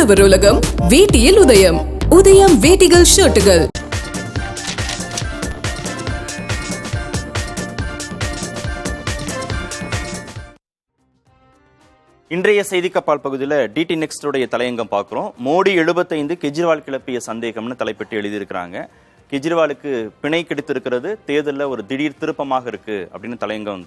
ஆடவர் உலகம் வேட்டியில் உதயம். உதயம் வேட்டிகள் ஷர்ட்டுகள். இன்றைய செய்தி கப்பால் பகுதியில் டிடி நெக்ஸ்டோடைய தலையங்கம் பார்க்குறோம். மோடி 75 கெஜ்ரிவால் கிளப்பிய சந்தேகம்னு தலைப்பட்டு எழுதியிருக்கிறாங்க. கெஜ்ரிவாலுக்கு பிணை கிடைத்திருக்கிறது, தேர்தலில் ஒரு திடீர் திருப்பமாக இருக்கு அப்படின்னு தலையங்கம்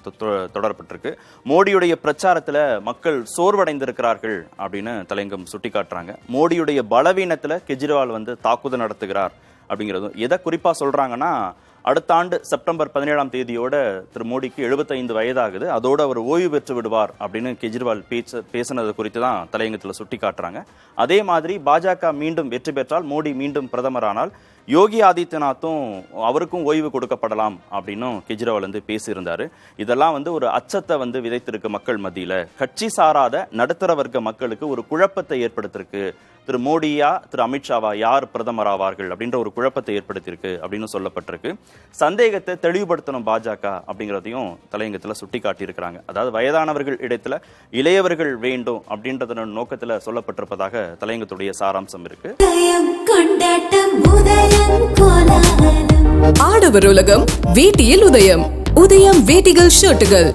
தொடரப்பட்டிருக்கு. மோடியுடைய பிரச்சாரத்தில் மக்கள் சோர்வடைந்திருக்கிறார்கள் அப்படின்னு தலையங்கம் சுட்டி காட்டுறாங்க. மோடியுடைய பலவீனத்தில் கெஜ்ரிவால் தாக்குதல் நடத்துகிறார் அப்படிங்கிறதும் எதை குறிப்பாக சொல்றாங்கன்னா, அடுத்த ஆண்டு செப்டம்பர் 17ஆம் தேதியோட திரு மோடிக்கு 75 வயதாகுது, அதோடு அவர் ஓய்வு பெற்று விடுவார் அப்படின்னு கெஜ்ரிவால் பேசினது குறித்து தான் தலையங்கத்தில் சுட்டி காட்டுறாங்க. அதே மாதிரி பாஜக மீண்டும் வெற்றி பெற்றால், மோடி மீண்டும் பிரதமரானால் யோகி ஆதித்யநாத்தும் அவருக்கும் ஓய்வு கொடுக்கப்படலாம் அப்படின்னும் கெஜ்ரிவால் பேசியிருந்தாரு. இதெல்லாம் ஒரு அச்சத்தை விதைத்திருக்கு மக்கள் மத்தியில. கட்சி சாராத நடுத்தர வர்க்க மக்களுக்கு ஒரு குழப்பத்தை ஏற்படுத்திருக்கு. திரு மோடியா திரு அமித்ஷாவா யார் பிரதமர் ஆவார்கள் அப்படின்ற ஒரு குழப்பத்தை ஏற்படுத்தியிருக்கு அப்படின்னு சொல்லப்பட்டிருக்கு. சந்தேகத்தை தெளிவுபடுத்தணும் பாஜக அப்படிங்கிறதையும் தலையங்கத்துல சுட்டி காட்டியிருக்கிறாங்க. அதாவது வயதானவர்கள் இடத்துல இளையவர்கள் வேண்டும் அப்படின்றத நோக்கத்துல சொல்லப்பட்டிருப்பதாக தலையங்கத்துடைய சாராம்சம் இருக்கு. ஆடவர் உலகம் வேட்டியில் உதயம். உதயம் வேட்டிகள் ஷர்ட்டுகள்.